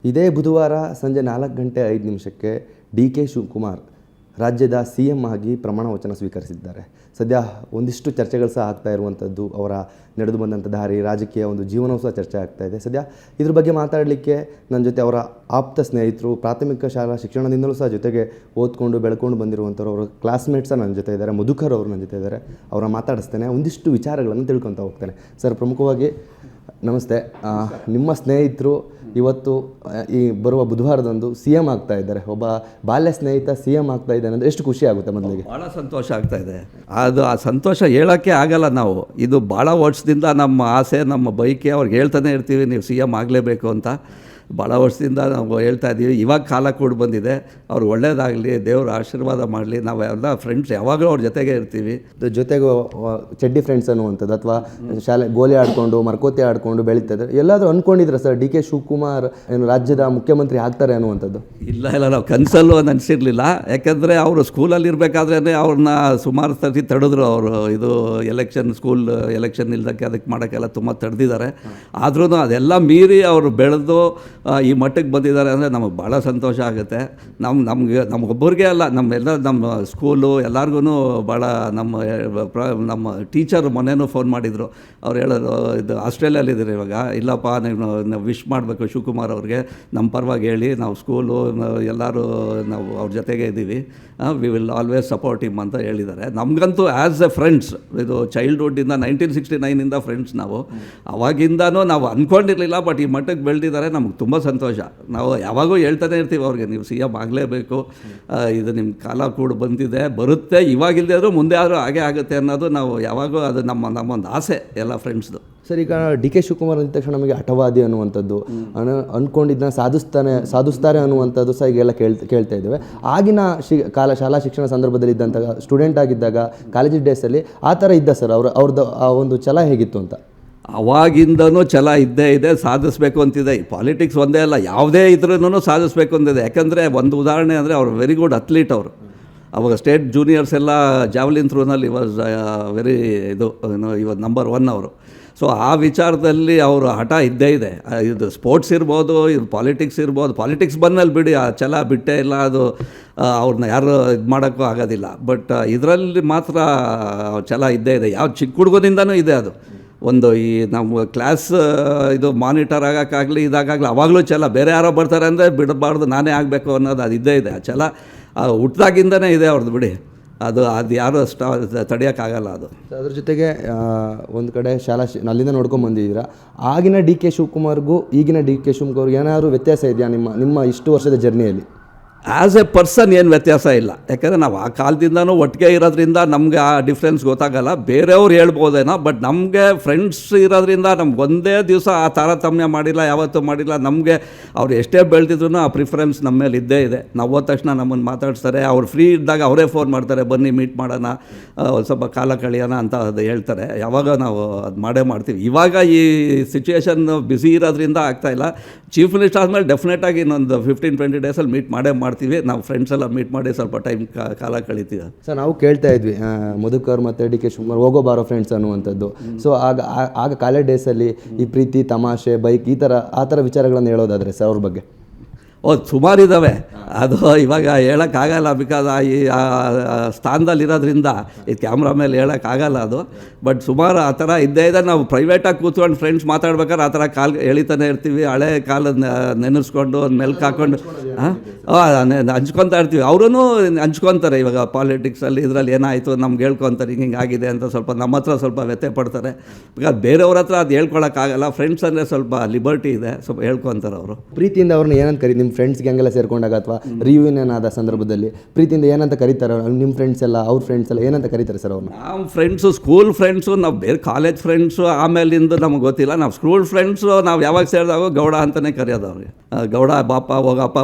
ಇದೇ ಬುಧವಾರ ಸಂಜೆ 4:05 ಡಿ ಕೆ ಶಿವಕುಮಾರ್ ರಾಜ್ಯದ CM ಆಗಿ ಪ್ರಮಾಣ ವಚನ ಸ್ವೀಕರಿಸಿದ್ದಾರೆ. ಸದ್ಯ ಒಂದಿಷ್ಟು ಚರ್ಚೆಗಳು ಸಹ ಆಗ್ತಾ ಇರುವಂಥದ್ದು, ಅವರ ನಡೆದು ಬಂದಂಥ ದಾರಿ, ರಾಜಕೀಯ ಒಂದು ಜೀವನವೂ ಸಹ ಚರ್ಚೆ ಆಗ್ತಾ ಇದೆ. ಸದ್ಯ ಇದ್ರ ಬಗ್ಗೆ ಮಾತಾಡಲಿಕ್ಕೆ ನನ್ನ ಜೊತೆ ಅವರ ಆಪ್ತ ಸ್ನೇಹಿತರು, ಪ್ರಾಥಮಿಕ ಶಾಲಾ ಶಿಕ್ಷಣದಿಂದಲೂ ಸಹ ಜೊತೆಗೆ ಓದ್ಕೊಂಡು ಬೆಳ್ಕೊಂಡು ಬಂದಿರುವಂಥವ್ರು, ಅವರ ಕ್ಲಾಸ್ಮೇಟ್ಸ ನನ್ನ ಜೊತೆ ಇದ್ದಾರೆ. ಮಧುಕರ್ ಅವರು ನನ್ನ ಜೊತೆ ಇದ್ದಾರೆ. ಅವರ ಮಾತಾಡಿಸ್ತೇನೆ, ಒಂದಿಷ್ಟು ವಿಚಾರಗಳನ್ನು ತಿಳ್ಕೊತಾ ಹೋಗ್ತೇನೆ. ಸರ್, ಪ್ರಮುಖವಾಗಿ ನಮಸ್ತೆ. ನಿಮ್ಮ ಸ್ನೇಹಿತರು ಇವತ್ತು ಈ ಬರುವ ಬುಧವಾರದಂದು CM ಆಗ್ತಾ ಇದ್ದಾರೆ. ಒಬ್ಬ ಬಾಲ್ಯ ಸ್ನೇಹಿತ CM ಆಗ್ತಾ ಇದ್ದಾನೆ ಅಂದರೆ ಎಷ್ಟು ಖುಷಿ ಆಗುತ್ತೆ? ಮೊದಲಿಗೆ ಭಾಳ ಸಂತೋಷ ಆಗ್ತಾ ಇದೆ. ಆ ಸಂತೋಷ ಹೇಳೋಕ್ಕೆ ಆಗಲ್ಲ. ನಾವು ಇದು ಭಾಳ ವರ್ಷದಿಂದ ನಮ್ಮ ಆಸೆ, ನಮ್ಮ ಬೈಕೆ ಅವ್ರಿಗೆ ಹೇಳ್ತಾನೆ ಇರ್ತೀವಿ, ನೀವು CM ಆಗಲೇಬೇಕು ಅಂತ. ಭಾಳ ವರ್ಷದಿಂದ ನಾವು ಹೇಳ್ತಾ ಇದ್ದೀವಿ. ಇವಾಗ ಕಾಲ ಕೂಡ ಬಂದಿದೆ. ಅವ್ರು ಒಳ್ಳೇದಾಗಲಿ, ದೇವ್ರ ಆಶೀರ್ವಾದ ಮಾಡಲಿ. ನಾವೆಲ್ಲ ಫ್ರೆಂಡ್ಸ್ ಯಾವಾಗಲೂ ಅವ್ರ ಜೊತೆಗೆ ಇರ್ತೀವಿ. ಜೊತೆಗೆ ಚಡ್ಡಿ ಫ್ರೆಂಡ್ಸ್ ಅನ್ನುವಂಥದ್ದು, ಅಥವಾ ಶಾಲೆ ಗೋಲಿ ಆಡಿಕೊಂಡು ಮರಕೋತಿ ಆಡಿಕೊಂಡು ಬೆಳೀತದೆ, ಎಲ್ಲಾದರೂ ಅಂದ್ಕೊಂಡಿದ್ರೆ ಸರ್ ಡಿ ಕೆ ಶಿವಕುಮಾರ್ ಏನು ರಾಜ್ಯದ ಮುಖ್ಯಮಂತ್ರಿ ಆಗ್ತಾರೆ ಅನ್ನುವಂಥದ್ದು? ಇಲ್ಲ, ನಾವು ಕನಸಲ್ಲೂ ಅನಿಸಿರಲಿಲ್ಲ. ಯಾಕಂದರೆ ಅವರು ಸ್ಕೂಲಲ್ಲಿ ಇರಬೇಕಾದ್ರೇ ಅವ್ರನ್ನ ಸುಮಾರು ಸರ್ತಿ ತಡೆದ್ರು. ಅವರು ಇದು ಸ್ಕೂಲ್ ಎಲೆಕ್ಷನ್ ಇಲ್ದಕ್ಕೆ ಅದಕ್ಕೆ ಮಾಡೋಕ್ಕೆಲ್ಲ ತುಂಬ ತಡೆದಿದ್ದಾರೆ. ಆದ್ರೂ ಅದೆಲ್ಲ ಮೀರಿ ಅವರು ಬೆಳೆದು ಈ ಮಟ್ಟಕ್ಕೆ ಬಂದಿದ್ದಾರೆ ಅಂದರೆ ನಮಗೆ ಭಾಳ ಸಂತೋಷ ಆಗುತ್ತೆ. ನಮಗೊಬ್ಬರಿಗೆ ಅಲ್ಲ, ನಮ್ಮ ಸ್ಕೂಲು ಎಲ್ಲರಿಗೂ ಭಾಳ. ನಮ್ಮ ಟೀಚರ್ ಮೊನ್ನೆನೂ ಫೋನ್ ಮಾಡಿದರು. ಅವ್ರು ಹೇಳೋದು, ಇದು ಆಸ್ಟ್ರೇಲಿಯಲ್ಲಿದ್ದಾರೆ ಇವಾಗ, ಇಲ್ಲಪ್ಪ ನೀವು ವಿಶ್ ಮಾಡಬೇಕು ಶಿವಕುಮಾರ್ ಅವ್ರಿಗೆ, ನಮ್ಮ ಪರವಾಗಿ ಹೇಳಿ, ನಾವು ಸ್ಕೂಲು ಎಲ್ಲರೂ ನಾವು ಅವ್ರ ಜೊತೆಗೆ ಇದ್ದೀವಿ, we will always support him ಅಂತ ಹೇಳಿದ್ದಾರೆ. ನಮಗಂತೂ ಆ್ಯಸ್ ಎ ಫ್ರೆಂಡ್ಸ್, ಇದು ಚೈಲ್ಡ್ಹುಡ್ಡಿಂದ 1969ಇಂದ ಫ್ರೆಂಡ್ಸ್ ನಾವು. ಅವಾಗಿಂದನೂ ನಾವು ಅಂದ್ಕೊಂಡಿರಲಿಲ್ಲ, ಬಟ್ ಈ ಮಟ್ಟಕ್ಕೆ ಬೆಳೆದಿದ್ದಾರೆ. ನಮ್ಗೆ ತುಂಬ ಸಂತೋಷ. ನಾವು ಯಾವಾಗೂ ಹೇಳ್ತಾನೆ ಇರ್ತೀವಿ ಅವ್ರಿಗೆ, ನೀವು CM ಆಗಲೇಬೇಕು, ಇದು ನಿಮ್ಮ ಕಾಲ ಕೂಡ ಬಂದಿದೆ, ಬರುತ್ತೆ, ಇವಾಗಿಲ್ಲದೆ ಆದರೂ ಮುಂದೆ ಆದರೂ ಹಾಗೇ ಆಗುತ್ತೆ ಅನ್ನೋದು ನಾವು ಯಾವಾಗೂ, ಅದು ನಮ್ಮೊಂದು ಆಸೆ ಎಲ್ಲ ಫ್ರೆಂಡ್ಸ್. ಸರ್, ಈಗ ಡಿ ಕೆ ಶಿವಕುಮಾರ್ ಅಂದ ತಕ್ಷಣ ನಮಗೆ ಹಠವಾದಿ ಅನ್ನುವಂಥದ್ದು, ಅಂದ್ಕೊಂಡಿದ್ದನ್ನ ಸಾಧಿಸ್ತಾರೆ ಅನ್ನುವಂಥದ್ದು ಸಹ ಈಗೆಲ್ಲ ಕೇಳ್ತಾ ಇದ್ದೇವೆ. ಆಗಿನ ಶಾಲಾ ಶಿಕ್ಷಣ ಸಂದರ್ಭದಲ್ಲಿ ಇದ್ದಂಥ ಸ್ಟೂಡೆಂಟ್ ಆಗಿದ್ದಾಗ ಕಾಲೇಜ್ ಡೇಸಲ್ಲಿ ಆ ಥರ ಇದ್ದ ಸರ್ ಅವ್ರದ್ದು ಆ ಒಂದು ಛಲ ಹೇಗಿತ್ತು ಅಂತ? ಅವಾಗಿಂದನೂ ಛಲ ಇದ್ದೇ ಇದೆ, ಸಾಧಿಸಬೇಕು ಅಂತಿದೆ. ಪಾಲಿಟಿಕ್ಸ್ ಒಂದೇ ಅಲ್ಲ, ಯಾವುದೇ ಇದ್ರೂ ಸಾಧಿಸಬೇಕು ಅಂತಿದೆ. ಯಾಕಂದರೆ ಒಂದು ಉದಾಹರಣೆ ಅಂದರೆ, ಅವರು ವೆರಿ ಗುಡ್ ಅಥ್ಲೀಟ್. ಅವರು ಅವಾಗ ಸ್ಟೇಟ್ ಜೂನಿಯರ್ಸ್ ಎಲ್ಲ ಜಾವ್ಲಿನ್ ಥ್ರೋನಲ್ಲಿ ವಾಸ್ ವೆರಿ ಇವತ್ತು ನಂಬರ್ 1 ಅವರು. ಸೊ ಆ ವಿಚಾರದಲ್ಲಿ ಅವರು ಹಠ ಇದ್ದೇ ಇದೆ. ಇದು ಸ್ಪೋರ್ಟ್ಸ್ ಇರ್ಬೋದು, ಇದು ಪಾಲಿಟಿಕ್ಸ್ ಇರ್ಬೋದು. ಪಾಲಿಟಿಕ್ಸ್ ಬಂದಮೇಲೆ ಬಿಡಿ, ಆ ಛಲ ಬಿಟ್ಟೇ ಇಲ್ಲ. ಅದು ಅವ್ರನ್ನ ಯಾರು ಇದು ಮಾಡೋಕ್ಕೂ ಆಗೋದಿಲ್ಲ. ಬಟ್ ಇದರಲ್ಲಿ ಮಾತ್ರ ಛಲ ಇದ್ದೇ ಇದೆ. ಯಾವ ಚಿಕ್ಕ ಹುಡುಗದಿಂದನೂ ಇದೆ ಅದು. ಒಂದು ಈ ನಮ್ಮ ಕ್ಲಾಸ್ ಇದು ಮಾನಿಟರ್ ಆಗೋಕ್ಕಾಗಲಿ, ಇದಾಗಲಿ ಅವಾಗಲೂ ಛಲ. ಬೇರೆ ಯಾರೋ ಬರ್ತಾರೆ ಅಂದರೆ ಬಿಡಬಾರ್ದು, ನಾನೇ ಆಗಬೇಕು ಅನ್ನೋದು ಅದು ಇದ್ದೇ ಇದೆ. ಆ ಛಲ ಹುಟ್ಟಿದಾಗಿಂದನೇ ಇದೆ ಅವ್ರದ್ದು ಬಿಡಿ. ಅದು ಯಾರೂ ತಡೆಯೋಕ್ಕಾಗಲ್ಲ. ಅದು ಅದ್ರ ಜೊತೆಗೆ ಒಂದು ಕಡೆ ಅಲ್ಲಿಂದ ನೋಡ್ಕೊಂಬಂದಿದ್ದೀರಾ. ಆಗಿನ ಡಿ ಕೆ ಶಿವಕುಮಾರ್ಗೂ ಈಗಿನ ಡಿ ಕೆ ಶಿವಕುಮಾರ್ಗೂ ಏನಾದರೂ ವ್ಯತ್ಯಾಸ ಇದೆಯಾ ನಿಮ್ಮ ಇಷ್ಟು ವರ್ಷದ ಜರ್ನಿಯಲ್ಲಿ? ಆ್ಯಸ್ ಎ ಪರ್ಸನ್ ಏನು ವ್ಯತ್ಯಾಸ ಇಲ್ಲ. ಯಾಕಂದರೆ ನಾವು ಆ ಕಾಲದಿಂದನೂ ಒಟ್ಟಿಗೆ ಇರೋದ್ರಿಂದ ನಮಗೆ ಆ ಡಿಫ್ರೆನ್ಸ್ ಗೊತ್ತಾಗಲ್ಲ. ಬೇರೆಯವ್ರು ಹೇಳ್ಬೋದೇನೋ, ಬಟ್ ನಮಗೆ ಫ್ರೆಂಡ್ಸ್ ಇರೋದ್ರಿಂದ ನಮ್ಗೆ ಒಂದೇ ದಿವಸ ಆ ತಾರತಮ್ಯ ಮಾಡಿಲ್ಲ, ಯಾವತ್ತೂ ಮಾಡಿಲ್ಲ. ನಮಗೆ ಅವ್ರು ಎಷ್ಟೇ ಬೆಳೆದಿದ್ರು ಆ ಪ್ರಿಫರೆನ್ಸ್ ನಮ್ಮ ಮೇಲೆ ಇದ್ದೇ ಇದೆ. ನಾವು ಹೋದ ತಕ್ಷಣ ನಮ್ಮನ್ನು ಮಾತಾಡ್ತಾರೆ. ಅವ್ರು ಫ್ರೀ ಇದ್ದಾಗ ಅವರೇ ಫೋನ್ ಮಾಡ್ತಾರೆ, ಬನ್ನಿ ಮೀಟ್ ಮಾಡೋಣ, ಸ್ವಲ್ಪ ಕಾಲ ಕಳೆಯೋಣ ಅಂತ ಅದು ಹೇಳ್ತಾರೆ. ಯಾವಾಗ ನಾವು ಅದು ಮಾಡ್ತೀವಿ. ಇವಾಗ ಈ ಸಿಚುವೇಶನ್ ಬ್ಯುಸಿ ಇರೋದ್ರಿಂದ ಆಗ್ತಾಯಿಲ್ಲ. ಚೀಫ್ ಮಿನಿಸ್ಟರ್ ಆದಮೇಲೆ ಡೆಫಿನೆಟಾಗಿ ಇನ್ನೊಂದು 15-20 ಡೇಸಲ್ಲಿ ಮೀಟ್ ಮಾಡ್ತೀವಿ. ನಾವು ಫ್ರೆಂಡ್ಸ್ ಎಲ್ಲ ಮೀಟ್ ಮಾಡಿ ಸ್ವಲ್ಪ ಟೈಮ್ ಕಾಲ ಕಳೀತೀವಿ. ಸರ್, ನಾವು ಕೇಳ್ತಾ ಇದ್ವಿ ಮಧುಕರ್ ಮತ್ತು ಡಿ ಕೆ ಶಿವಕುಮಾರ್ ಹೋಗೋ ಬಾರೋ ಫ್ರೆಂಡ್ಸ್ ಅನ್ನುವಂಥದ್ದು. ಸೊ ಆಗ ಕಾಲೇಜ್ ಡೇಸಲ್ಲಿ ಈ ಪ್ರೀತಿ, ತಮಾಷೆ, ಬೈಕ್, ಆ ಥರ ವಿಚಾರಗಳನ್ನು ಹೇಳೋದಾದರೆ ಸರ್ ಅವ್ರ ಬಗ್ಗೆ? ಸುಮಾರಿದ್ದಾವೆ. ಅದು ಇವಾಗ ಹೇಳೋಕ್ಕಾಗಲ್ಲ, ಬಿಕಾಸ್ ಈ ಸ್ಥಾನದಲ್ಲಿರೋದ್ರಿಂದ ಈ ಕ್ಯಾಮ್ರಾ ಮೇಲೆ ಹೇಳೋಕ್ಕಾಗಲ್ಲ ಅದು. ಬಟ್ ಸುಮಾರು ಆ ಥರ ಇದ್ದೇ ಇದೆ. ನಾವು ಪ್ರೈವೇಟಾಗಿ ಕೂತ್ಕೊಂಡು ಫ್ರೆಂಡ್ಸ್ ಮಾತಾಡ್ಬೇಕಾದ್ರೆ ಆ ಥರ ಹೇಳ್ತಾನೆ ಇರ್ತೀವಿ. ಹಳೆ ಕಾಲದ ನೆನೆಸ್ಕೊಂಡು ಒಂದು ಮೆಲ್ಕ್ ಹಾಕ್ಕೊಂಡು ಹಂಚ್ಕೊತಾ ಇರ್ತೀವಿ. ಅವರೂ ಹಂಚ್ಕೊತಾರೆ. ಇವಾಗ ಪಾಲಿಟಿಕ್ಸಲ್ಲಿ ಇದರಲ್ಲಿ ಏನಾಯಿತು ನಮ್ಗೆ ಹೇಳ್ಕೊತಾರೆ, ಹಿಂಗೆ ಆಗಿದೆ ಅಂತ ಸ್ವಲ್ಪ ನಮ್ಮ ಹತ್ರ ಸ್ವಲ್ಪ ವ್ಯಥೆ ಪಡ್ತಾರೆ. ಬಿಕಾಸ್ ಬೇರೆಯವ್ರ ಹತ್ರ ಅದು ಹೇಳ್ಕೊಳಕ್ಕಾಗಲ್ಲ. ಫ್ರೆಂಡ್ಸ್ ಅಂದರೆ ಸ್ವಲ್ಪ ಲಿಬರ್ಟಿ ಇದೆ, ಸ್ವಲ್ಪ ಹೇಳ್ಕೊತಾರೆ ಅವರು. ಪ್ರೀತಿಯಿಂದ ಅವ್ರನ್ನ ಏನಂತ ಕರಿ, ನಿಮ್ಮ ಫ್ರೆಂಡ್ಸ್ ಗ್ಯಾಂಗೆಲ್ಲ ಸೇರ್ಕೊಂಡಾಗ ಅಥವಾ ರಿಯೂನಿಯನ್ ಆದ ಸಂದರ್ಭದಲ್ಲಿ ಪ್ರೀತಿಯಿಂದ ಏನಂತ ಕರೀತಾರೆ ನಿಮ್ಮ ಫ್ರೆಂಡ್ಸ್ ಎಲ್ಲ, ಅವ್ರ ಫ್ರೆಂಡ್ಸ್ ಎಲ್ಲ ಏನಂತ ಕರೀತಾರೆ ಸರ್ ಅವ್ರನ್ನ? ನಮ್ಮ ಫ್ರೆಂಡ್ಸು, ಸ್ಕೂಲ್ ಫ್ರೆಂಡ್ಸು, ನಾವು ಬೇರೆ ಕಾಲೇಜ್ ಫ್ರೆಂಡ್ಸು ಆಮೇಲಿಂದ ನಮ್ಗೆ ಗೊತ್ತಿಲ್ಲ. ನಾವು ಸ್ಕೂಲ್ ಫ್ರೆಂಡ್ಸು ನಾವು ಯಾವಾಗ ಸೇರಿದಾಗ ಗೌಡ ಅಂತಲೇ ಕರೆಯೋದು ಅವ್ರಿಗೆ. ಗೌಡ, ಬಾಪ,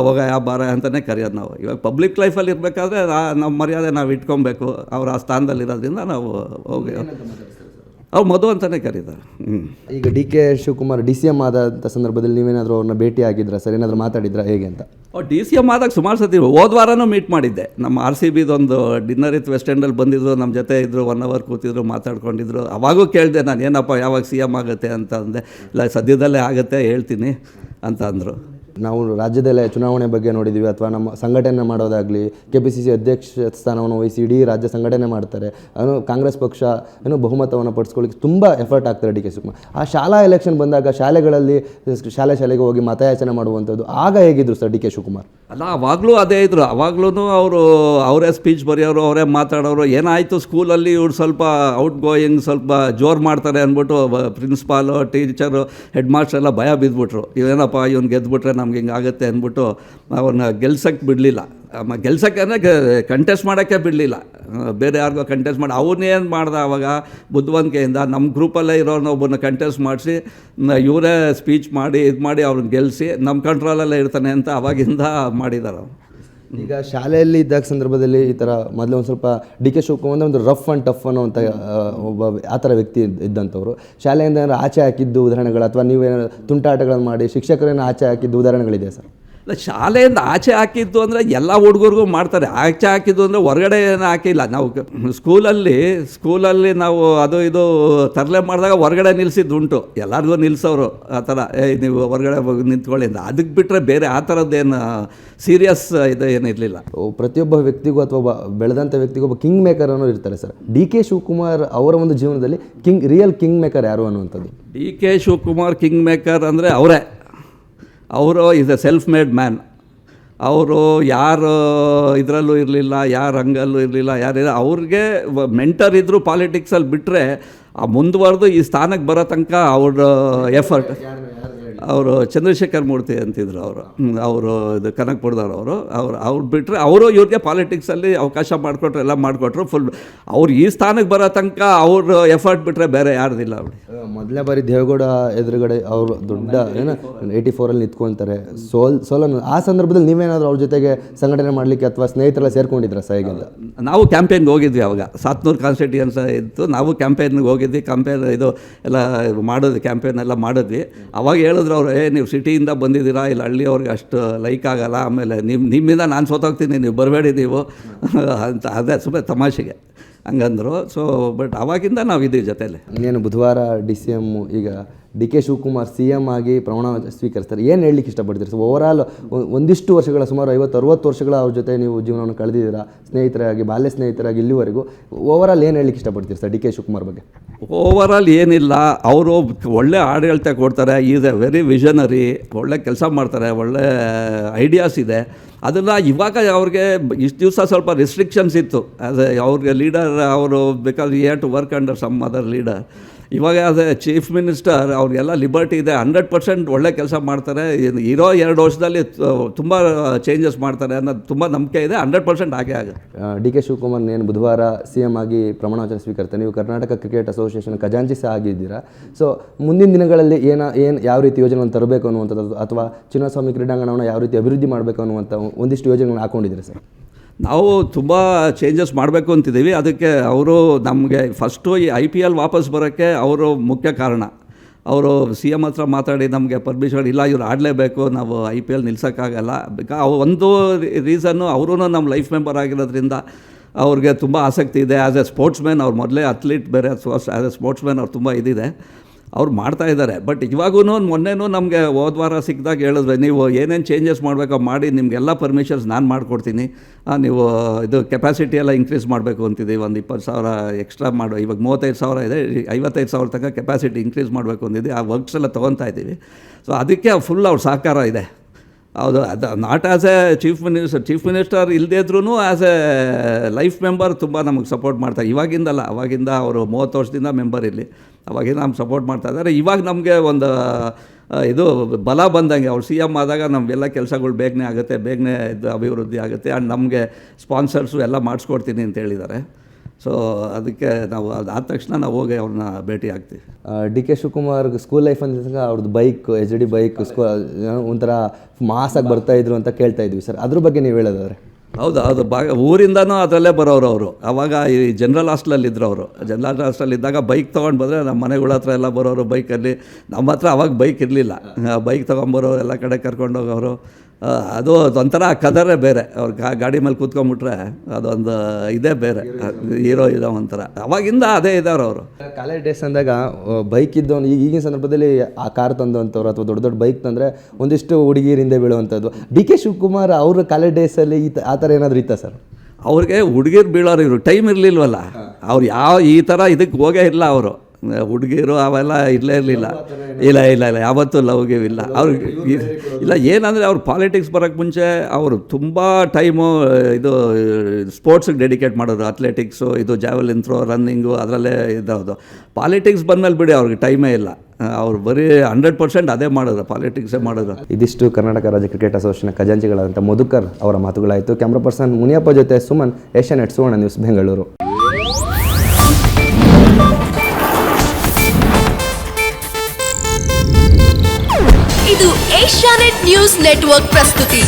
ಹೋಗ ಯಾವ ಬಾರ ಅಂತಲೇ ಕರೆಯೋದು ನಾವು. ಇವಾಗ ಪಬ್ಲಿಕ್ ಲೈಫಲ್ಲಿ ಇರಬೇಕಾದ್ರೆ ನಮ್ಮ ಮರ್ಯಾದೆ ನಾವು ಇಟ್ಕೊಬೇಕು. ಅವ್ರು ಆ ಸ್ಥಾನದಲ್ಲಿರೋದ್ರಿಂದ ನಾವು ಹೋಗಿ ಅವ್ರು ಮಧು ಅಂತಲೇ ಕರೀತಾರೆ. ಈಗ ಡಿ ಕೆ ಶಿವಕುಮಾರ್ DCM ಆದಂಥ ಸಂದರ್ಭದಲ್ಲಿ ನೀವೇನಾದರೂ ಅವ್ರನ್ನ ಭೇಟಿ ಆಗಿದ್ರಾ ಸರ್? ಏನಾದರೂ ಮಾತಾಡಿದ್ರಾ ಹೇಗೆ ಅಂತ? DCM ಆದಾಗ ಸುಮಾರು ಸತಿ ಹೋದ ವಾರನೂ ಮೀಟ್ ಮಾಡಿದ್ದೆ. ನಮ್ಮ RCBದೊಂದು ಡಿನ್ನರ್ ಇತ್ತು, ವೆಸ್ಟ್ ಎಂಡಲ್ಲಿ ಬಂದಿದ್ರು, ನಮ್ಮ ಜೊತೆ ಇದ್ದರು, 1 hour ಕೂತಿದ್ರು, ಮಾತಾಡ್ಕೊಂಡಿದ್ರು. ಅವಾಗೂ ಕೇಳಿದೆ ನಾನು, ಏನಪ್ಪ ಯಾವಾಗ CM ಆಗುತ್ತೆ ಅಂತ ಅಂದೆ. ಇಲ್ಲ, ಸದ್ಯದಲ್ಲೇ ಆಗುತ್ತೆ ಹೇಳ್ತೀನಿ ಅಂತ ಅಂದರು. ನಾವು ರಾಜ್ಯದಲ್ಲೇ ಚುನಾವಣೆ ಬಗ್ಗೆ ನೋಡಿದ್ದೀವಿ, ಅಥವಾ ನಮ್ಮ ಸಂಘಟನೆ ಮಾಡೋದಾಗಲಿ, KPCC ಅಧ್ಯಕ್ಷ ಸ್ಥಾನವನ್ನು ವಹಿಸಿ ಇಡೀ ರಾಜ್ಯ ಸಂಘಟನೆ ಮಾಡ್ತಾರೆ. ಕಾಂಗ್ರೆಸ್ ಪಕ್ಷ ಬಹುಮತವನ್ನು ಪಡಿಸ್ಕೊಳ್ಳಿಕ್ಕೆ ತುಂಬ ಎಫರ್ಟ್ ಆಗ್ತಾರೆ DK ಶಿವಕುಮಾರ್. ಆ ಶಾಲಾ ಎಲೆಕ್ಷನ್ ಬಂದಾಗ ಶಾಲೆಗಳಲ್ಲಿ ಶಾಲೆಗೆ ಹೋಗಿ ಮತಯಾಚನೆ ಮಾಡುವಂಥದ್ದು ಆಗ ಹೇಗಿದ್ರು ಸರ್ DK ಶಿವಕುಮಾರ್? ಅಲ್ಲ, ಅವಾಗಲೂ ಅದೇ ಇದ್ರು. ಅವಾಗ್ಲೂ ಅವರೇ ಸ್ಪೀಚ್ ಬರೆಯೋರು, ಅವರೇ ಮಾತಾಡೋರು. ಏನಾಯಿತು ಸ್ಕೂಲಲ್ಲಿ ಇವ್ರು ಸ್ವಲ್ಪ ಔಟ್ ಗೋಯಿಂಗ್ ಸ್ವಲ್ಪ ಜೋರು ಮಾಡ್ತಾರೆ ಅಂದ್ಬಿಟ್ಟು ಪ್ರಿನ್ಸಿಪಾಲು, ಟೀಚರು, ಹೆಡ್ ಮಾಸ್ಟರ್ ಎಲ್ಲ ಭಯ ಬಿದ್ದುಬಿಟ್ರು. ಇವೇನಪ್ಪ ಇವ್ನು ಗೆದ್ದುಬಿಟ್ರೆ ನಮ್ಗೆ ಹಿಂಗೆ ಆಗುತ್ತೆ ಅಂದ್ಬಿಟ್ಟು ಅವ್ರನ್ನ ಗೆಲ್ಸಕ್ಕೆ ಬಿಡಲಿಲ್ಲ. ಗೆಲ್ಸಕ್ಕೆ ಅಂದರೆ ಕಂಟೆಸ್ಟ್ ಮಾಡೋಕ್ಕೆ ಬಿಡಲಿಲ್ಲ, ಬೇರೆ ಯಾರಿಗೋ ಕಂಟೆಸ್ಟ್ ಮಾಡಿ. ಅವನ್ನೇನು ಮಾಡ್ದೆ ಅವಾಗ ಬುದ್ಧಿವಂತಿಕೆಯಿಂದ ನಮ್ಮ ಗ್ರೂಪಲ್ಲೇ ಇರೋನ ಒಬ್ಬನ ಕಂಟೆಸ್ಟ್ ಮಾಡಿಸಿ ಇವರೇ ಸ್ಪೀಚ್ ಮಾಡಿ ಇದು ಮಾಡಿ ಅವ್ರನ್ನ ಗೆಲ್ಲಿಸಿ ನಮ್ಮ ಕಂಟ್ರೋಲಲ್ಲೇ ಇರ್ತಾನೆ ಅಂತ ಅವಾಗಿಂದ ಮಾಡಿದ್ದಾರೆ. ಈಗ ಶಾಲೆಯಲ್ಲಿ ಇದ್ದಾಗ ಸಂದರ್ಭದಲ್ಲಿ ಈ ಥರ ಮೊದಲು ಒಂದು ಸ್ವಲ್ಪ DK ಶಿವಕುಮಾರ್ ಒಂದು ರಫ್ ಆ್ಯಂಡ್ ಟಫ್ ಅನ್ನೋಂಥ ಒಬ್ಬ ಆ ಥರ ವ್ಯಕ್ತಿ ಇದ್ದಂಥವ್ರು. ಶಾಲೆಯಿಂದ ಏನಾದ್ರು ಆಚೆ ಹಾಕಿದ್ದು ಉದಾಹರಣೆಗಳು, ಅಥವಾ ನೀವೇನಾದ್ರು ತುಂಟಾಟಗಳನ್ನು ಮಾಡಿ ಶಿಕ್ಷಕರನ್ನು ಆಚೆ ಹಾಕಿದ್ದು ಉದಾಹರಣೆಗಳಿದೆ ಸರ್? ಇಲ್ಲ, ಶಾಲೆಯಿಂದ ಆಚೆ ಹಾಕಿದ್ದು ಅಂದರೆ ಎಲ್ಲ ಹುಡುಗರಿಗೂ ಮಾಡ್ತಾರೆ. ಆಚೆ ಹಾಕಿದ್ದು ಅಂದರೆ ಹೊರಗಡೆ ಏನು ಹಾಕಿಲ್ಲ. ನಾವು ಸ್ಕೂಲಲ್ಲಿ ನಾವು ಅದು ಇದು ತರಲೆ ಮಾಡಿದಾಗ ಹೊರಗಡೆ ನಿಲ್ಲಿಸಿದ್ದುಂಟು, ಎಲ್ಲರಿಗೂ ನಿಲ್ಲಿಸೋರು ಆ ಥರ, ನೀವು ಹೊರಗಡೆ ನಿಂತ್ಕೊಳ್ಳಿ ಅಂತ. ಅದಕ್ಕೆ ಬಿಟ್ಟರೆ ಬೇರೆ ಆ ಥರದ್ದೇನು ಸೀರಿಯಸ್ ಇದು ಏನಿರಲಿಲ್ಲ. ಪ್ರತಿಯೊಬ್ಬ ವ್ಯಕ್ತಿಗೂ ಅಥವಾ ಬೆಳೆದಂಥ ವ್ಯಕ್ತಿಗೂ ಒಬ್ಬ ಕಿಂಗ್ ಮೇಕರ್ ಅನ್ನೋ ಇರ್ತಾರೆ ಸರ್. DK ಶಿವಕುಮಾರ್ ಅವರ ಒಂದು ಜೀವನದಲ್ಲಿ ರಿಯಲ್ ಕಿಂಗ್ ಮೇಕರ್ ಯಾರು ಅನ್ನುವಂಥದ್ದು? DK ಶಿವಕುಮಾರ್ ಕಿಂಗ್ ಮೇಕರ್ ಅಂದರೆ ಅವರೇ. ಅವರು is A self made man. ಅವರು ಯಾರು ಇದರಲ್ಲೂ ಇರಲಿಲ್ಲ, ಯಾರು ರಂಗಲ್ಲೂ ಇರಲಿಲ್ಲ, ಯಾರಿಲ್ಲ. ಅವ್ರಿಗೆ ಮೆಂಟರ್ ಇದ್ದರು ಪಾಲಿಟಿಕ್ಸಲ್ಲಿ. ಬಿಟ್ಟರೆ ಮುಂದುವರೆದು ಈ ಸ್ಥಾನಕ್ಕೆ ಬರೋ ತನಕ ಅವ್ರ ಎಫರ್ಟ್. ಅವರು ಚಂದ್ರಶೇಖರ್ ಮೂರ್ತಿ ಅಂತಿದ್ರು ಅವರು ಇದು ಕನಕಪುರದವರು. ಅವ್ರು ಬಿಟ್ಟರೆ ಅವರು ಇವ್ರಿಗೆ ಪಾಲಿಟಿಕ್ಸಲ್ಲಿ ಅವಕಾಶ ಮಾಡಿಕೊಟ್ರು, ಎಲ್ಲ ಮಾಡಿಕೊಟ್ರು. ಫುಲ್ ಅವ್ರು ಈ ಸ್ಥಾನಕ್ಕೆ ಬರೋ ತನಕ ಅವ್ರ ಎಫರ್ಟ್ ಬಿಟ್ಟರೆ ಬೇರೆ ಯಾರ್ದಿಲ್ಲ. ಅವ್ರು ಮೊದಲನೇ ಬಾರಿ ದೇವೇಗೌಡ ಎದುರುಗಡೆ ಅವರು ದೊಡ್ಡ 84 ನಿಂತ್ಕೊಳ್ತಾರೆ, ಸೋಲನ್ನು. ಆ ಸಂದರ್ಭದಲ್ಲಿ ನೀವೇನಾದರೂ ಅವ್ರ ಜೊತೆಗೆ ಸಂಘಟನೆ ಮಾಡಲಿಕ್ಕೆ ಅಥವಾ ಸ್ನೇಹಿತರೆಲ್ಲ ಸೇರ್ಕೊಂಡಿದ್ರ ಸಹಿಗೆಲ್ಲ? ನಾವು ಕ್ಯಾಂಪೇನ್ಗೆ ಹೋಗಿದ್ವಿ. ಅವಾಗ 700 ಕಾನ್ಸ್ಟಿಟ್ಯೂಯನ್ಸ್ ಇತ್ತು. ನಾವು ಕ್ಯಾಂಪೇನ್ಗೆ ಹೋಗಿದ್ವಿ. ಇದು ಎಲ್ಲ ಮಾಡಿದ್ವಿ, ಕ್ಯಾಂಪೇನ್ ಎಲ್ಲ ಮಾಡಿದ್ವಿ. ಅವಾಗ ಹೇಳಿದ್ರು ಅವರು, ನೀವು ಸಿಟಿಯಿಂದ ಬಂದಿದ್ದೀರಾ, ಇಲ್ಲಿ ಹಳ್ಳಿಯವ್ರಿಗೆ ಅಷ್ಟು ಲೈಕ್ ಆಗಲ್ಲ, ಆಮೇಲೆ ನಿಮ್ಮಿಂದ ನಾನು ಸೋತೋಗ್ತೀನಿ, ನೀವು ಬರಬೇಡಿ ನೀವು ಅಂತ. ಅದೇ ಸುಮ್ಮನೆ ತಮಾಷೆಗೆ ಹಂಗಂದರು. ಸೊ ಬಟ್ ಆವಾಗಿಂದ ನಾವು ಇದ್ದೀವಿ ಜೊತೆಯಲ್ಲಿ. ಇನ್ನೇನು ಬುಧವಾರ DCM ಈಗ DK ಶಿವಕುಮಾರ್ CM ಆಗಿ ಪ್ರಮಾಣ ಸ್ವೀಕರಿಸ್ತಾರೆ. ಏನು ಹೇಳಲಿಕ್ಕೆ ಇಷ್ಟಪಡ್ತೀರಿ ಸರ್? ಓವರಾಲ್ ಒಂದಿಷ್ಟು ವರ್ಷಗಳ, ಸುಮಾರು 50-60 ವರ್ಷಗಳ ಅವ್ರ ಜೊತೆ ನೀವು ಜೀವನವನ್ನು ಕಳೆದಿದ್ದೀರಾ, ಸ್ನೇಹಿತರಾಗಿ, ಬಾಲ್ಯ ಸ್ನೇಹಿತರಾಗಿ ಇಲ್ಲಿವರೆಗೂ. ಓವರಾಲ್ ಏನು ಹೇಳಲಿಕ್ಕೆ ಇಷ್ಟಪಡ್ತೀರಿ ಸರ್ DK ಶಿವಕುಮಾರ್ ಬಗ್ಗೆ? ಓವರಾಲ್ ಏನಿಲ್ಲ, ಅವರು ಒಳ್ಳೆ ಆಡಳಿತ ಕೊಡ್ತಾರೆ. Is A very visionary. ಒಳ್ಳೆ ಕೆಲಸ ಮಾಡ್ತಾರೆ, ಒಳ್ಳೆ ಐಡಿಯಾಸ್ ಇದೆ. ಅದನ್ನು ಇವಾಗ ಅವ್ರಿಗೆ ಇಷ್ಟು ದಿವಸ ಸ್ವಲ್ಪ ರಿಸ್ಟ್ರಿಕ್ಷನ್ಸ್ ಇತ್ತು ಆ್ಯಸ್ ಎ ಅವ್ರಿಗೆ ಲೀಡರ್. ಅವರು because you have to work under some other leader. ಇವಾಗ ಆಸ್ ಎ ಚೀಫ್ ಮಿನಿಸ್ಟರ್ ಅವ್ರಿಗೆಲ್ಲ ಲಿಬರ್ಟಿ ಇದೆ. 100% ಒಳ್ಳೆ ಕೆಲಸ ಮಾಡ್ತಾರೆ. ಇರೋ 2 ವರ್ಷದಲ್ಲಿ ತುಂಬ ಚೇಂಜಸ್ ಮಾಡ್ತಾರೆ ಅನ್ನೋದು ತುಂಬ ನಂಬಿಕೆ ಇದೆ. 100% ಹಾಗೆ ಆಗುತ್ತೆ. DK ಶಿವಕುಮಾರ್ ಏನು ಬುಧವಾರ CM ಆಗಿ ಪ್ರಮಾಣ ವಚನ ಸ್ವೀಕರಿಸ್ತಾರೆ. ನೀವು ಕರ್ನಾಟಕ ಕ್ರಿಕೆಟ್ ಅಸೋಸಿಯೇಷನ್ ಖಜಾಂಚಿ ಸಹ ಆಗಿದ್ದೀರಾ. ಸೊ ಮುಂದಿನ ದಿನಗಳಲ್ಲಿ ಯಾವ ರೀತಿ ಯೋಜನೆಗಳನ್ನು ತರಬೇಕು ಅನ್ನುವಂಥದ್ದು, ಅಥವಾ ಚಿನ್ನಸ್ವಾಮಿ ಕ್ರೀಡಾಂಗಣವನ್ನು ಯಾವ ರೀತಿ ಅಭಿವೃದ್ಧಿ ಮಾಡಬೇಕು ಅನ್ನುವಂಥ ಒಂದಿಷ್ಟು ಯೋಜನೆಗಳನ್ನು ಹಾಕ್ಕೊಂಡಿದ್ದೀರಿ ಸರ್? ನಾವು ತುಂಬ ಚೇಂಜಸ್ ಮಾಡಬೇಕು ಅಂತಿದ್ದೀವಿ. ಅದಕ್ಕೆ ಅವರು ನಮಗೆ ಫಸ್ಟು ಈ IPL ವಾಪಸ್ ಬರೋಕ್ಕೆ ಅವರು ಮುಖ್ಯ ಕಾರಣ. ಅವರು CM ಹತ್ರ ಮಾತಾಡಿ ನಮಗೆ ಪರ್ಮಿಷನ್ ಇಲ್ಲ, ಇವ್ರು ಆಡಲೇಬೇಕು, ನಾವು IPL ನಿಲ್ಸೋಕ್ಕಾಗಲ್ಲ. ಒಂದು ರೀಸನ್ನು ಅವರು ನಮ್ಮ ಲೈಫ್ ಮೆಂಬರ್ ಆಗಿರೋದ್ರಿಂದ ಅವ್ರಿಗೆ ತುಂಬ ಆಸಕ್ತಿ ಇದೆ. ಆ್ಯಸ್ ಎ ಸ್ಪೋರ್ಟ್ಸ್ ಮ್ಯಾನ್, ಅವ್ರು ಮೊದಲೇ ಅಥ್ಲೀಟ್ ಬೇರೆ. ಆ್ಯಸ್ ಎ ಸ್ಪೋರ್ಟ್ಸ್ ಮ್ಯಾನ್ ಅವ್ರು ತುಂಬ ಇದಿದೆ, ಅವ್ರು ಮಾಡ್ತಾಯಿದ್ದಾರೆ. ಬಟ್ ಇವಾಗೂ ಮೊನ್ನೆನೂ ನಮಗೆ ಹೋದ್ವಾರ ಸಿಕ್ಕಿದಾಗ ಹೇಳಿದ್ರೆ, ನೀವು ಏನೇನು ಚೇಂಜಸ್ ಮಾಡಬೇಕೋ ಮಾಡಿ, ನಿಮಗೆಲ್ಲ ಪರ್ಮಿಷನ್ಸ್ ನಾನು ಮಾಡಿಕೊಡ್ತೀನಿ, ನೀವು ಇದು ಕೆಪಾಸಿಟಿ ಎಲ್ಲ ಇನ್ಕ್ರೀಸ್ ಮಾಡಬೇಕು ಅಂತಿದ್ದೀವಿ. ಒಂದು 20,000 ಎಕ್ಸ್ಟ್ರಾ ಮಾಡೋ, ಇವಾಗ 35,000 ಇದೆ, 55,000 ತನಕ ಕೆಪಾಸಿಟಿ ಇನ್ಕ್ರೀಸ್ ಮಾಡಬೇಕು ಅಂತಿದ್ದೀವಿ. ಆ ವರ್ಕ್ಸ್ ಎಲ್ಲ ತೊಗೊತಾ ಇದ್ದೀವಿ. ಸೊ ಅದಕ್ಕೆ ಫುಲ್ ಅವ್ರ ಸಹಕಾರ ಇದೆ. ಹೌದು, ಅದು not as A chief minister ಇಲ್ಲದೇ ಇದ್ರೂ ಆ್ಯಸ್ ಎ ಲೈಫ್ ಮೆಂಬರ್ ತುಂಬ ನಮಗೆ ಸಪೋರ್ಟ್ ಮಾಡ್ತಾರೆ. ಇವಾಗಿಂದಲ್ಲ, ಅವಾಗಿಂದ ಅವರು 30 ವರ್ಷದಿಂದ ಮೆಂಬರ್ ಇಲ್ಲಿ, ಅವಾಗಿಂದ ನಮ್ಗೆ ಸಪೋರ್ಟ್ ಮಾಡ್ತಾ ಇದ್ದಾರೆ. ಇವಾಗ ನಮಗೆ ಒಂದು ಇದು ಬಲ ಬಂದಂಗೆ ಅವ್ರು CM ಆದಾಗ ನಮಗೆಲ್ಲ ಕೆಲಸಗಳು ಬೇಗನೆ ಆಗುತ್ತೆ, ಬೇಗನೆ ಇದು ಅಭಿವೃದ್ಧಿ ಆಗುತ್ತೆ. ಆ್ಯಂಡ್ ನಮಗೆ ಸ್ಪಾನ್ಸರ್ಸು ಎಲ್ಲ ಮಾಡಿಸ್ಕೊಡ್ತೀನಿ ಅಂತ ಹೇಳಿದ್ದಾರೆ. ಸೊ ಅದಕ್ಕೆ ನಾವು ಅದಾದ ತಕ್ಷಣ ನಾವು ಹೋಗಿ ಅವ್ರನ್ನ ಭೇಟಿ ಆಗ್ತೀವಿ. DK ಶಿವಕುಮಾರ್ ಸ್ಕೂಲ್ ಲೈಫ್ ಅಂದಾಗ ಅವ್ರದ್ದು ಬೈಕ್, HD ಬೈಕ್ ಒಂಥರ ಮಾಸಾಗಿ ಬರ್ತಾಯಿದ್ರು ಅಂತ ಕೇಳ್ತಾ ಇದ್ವಿ ಸರ್. ಅದ್ರ ಬಗ್ಗೆ ನೀವು ಹೇಳೋದಾದ್ರೆ? ಹೌದು, ಊರಿಂದನೂ ಅದರಲ್ಲೇ ಬರೋರು ಅವರು. ಆವಾಗ ಈ ಜನರಲ್ ಹಾಸ್ಟೆಲಲ್ಲಿದ್ದರು ಅವರು. ಜನರಲ್ ಹಾಸ್ಟೆಲಿದ್ದಾಗ ಬೈಕ್ ತೊಗೊಂಡು ಬಂದರೆ ನಮ್ಮ ಮನೆಗಳ ಹತ್ರ ಎಲ್ಲ ಬರೋರು ಬೈಕಲ್ಲಿ. ನಮ್ಮ ಹತ್ರ ಅವಾಗ ಬೈಕ್ ಇರಲಿಲ್ಲ. ಬೈಕ್ ತೊಗೊಂಬರೋರು, ಎಲ್ಲ ಕಡೆ ಕರ್ಕೊಂಡೋಗೋರು. ಅದು ಒಂಥರ ಕದರೇ ಬೇರೆ. ಅವ್ರು ಗಾಡಿ ಮೇಲೆ ಕೂತ್ಕೊಂಡ್ಬಿಟ್ರೆ ಅದೊಂದು ಇದೇ ಬೇರೆ, ಹೀರೋ ಇದೋ ಒಂಥರ. ಅವಾಗಿಂದ ಅದೇ ಇದ್ದಾರೆ ಅವರು. ಕಾಲೇಜ್ ಡೇಸ್ ಅಂದಾಗ ಬೈಕ್ ಇದ್ದವನು ಈಗಿನ ಸಂದರ್ಭದಲ್ಲಿ ಆ ಕಾರ್ ತಂದಂಥವ್ರು ಅಥವಾ ದೊಡ್ಡ ದೊಡ್ಡ ಬೈಕ್ ತಂದರೆ ಒಂದಿಷ್ಟು ಹುಡುಗಿಯರಿಂದ ಬೀಳುವಂಥದ್ದು. ಡಿ ಕೆ ಶಿವಕುಮಾರ್ ಅವ್ರ ಕಾಲೇಜ್ ಡೇಸಲ್ಲಿ ಆ ಥರ ಏನಾದರೂ ಇತ್ತಾ ಸರ್? ಅವ್ರಿಗೆ ಹುಡುಗಿರು ಬೀಳೋರು, ಇವರು ಟೈಮ್ ಇರಲಿಲ್ವಲ್ಲ. ಅವ್ರು ಈ ಥರ ಇದಕ್ಕೆ ಹೋಗೇ ಇಲ್ಲ ಅವರು. ಹುಡುಗಿರು ಅವೆಲ್ಲ ಇರಲೇ ಇರಲಿಲ್ಲ. ಇಲ್ಲ ಯಾವತ್ತೂ ಲವ್ಗೆ ಇಲ್ಲ ಅವ್ರಿಗೆ. ಇಲ್ಲ ಏನಂದರೆ ಅವ್ರು ಪಾಲಿಟಿಕ್ಸ್ ಬರೋಕ್ಕೆ ಮುಂಚೆ ಅವರು ತುಂಬ ಟೈಮು ಇದು ಸ್ಪೋರ್ಟ್ಸಿಗೆ ಡೆಡಿಕೇಟ್ ಮಾಡೋರು. ಅಥ್ಲೆಟಿಕ್ಸು, ಇದು ಜಾವೆಲಿನ್ ಥ್ರೋ, ರನ್ನಿಂಗು ಅದರಲ್ಲೇ ಇದ್ದವುದು. ಪಾಲಿಟಿಕ್ಸ್ ಬಂದಮೇಲೆ ಬಿಡಿ ಅವ್ರಿಗೆ ಟೈಮೇ ಇಲ್ಲ. ಅವ್ರು ಬರೀ 100% ಅದೇ ಮಾಡಿದ್ರು, ಪಾಲಿಟಿಕ್ಸೇ ಮಾಡಿದ್ರು. ಇದಿಷ್ಟು ಕರ್ನಾಟಕ ರಾಜ್ಯ ಕ್ರಿಕೆಟ್ ಅಸೋಸಿಯೇಷನ್ ಖಜಾಂಚಿಗಳಾದಂಥ ಮಧುಕರ್ ಅವರ ಮಾತುಗಳಾಯಿತು. ಕ್ಯಾಮ್ರಾ ಪರ್ಸನ್ ಮುನಿಯಪ್ಪ ಜೊತೆ ಸುಮನ್, ಏಷ್ಯಾನೆಟ್ ಸುವರ್ಣ ನ್ಯೂಸ್, ಬೆಂಗಳೂರು. ಇದು ಏಷ್ಯಾನೆಟ್ ನ್ಯೂಸ್ ನೆಟ್ವರ್ಕ್ ಪ್ರಸ್ತುತಿ.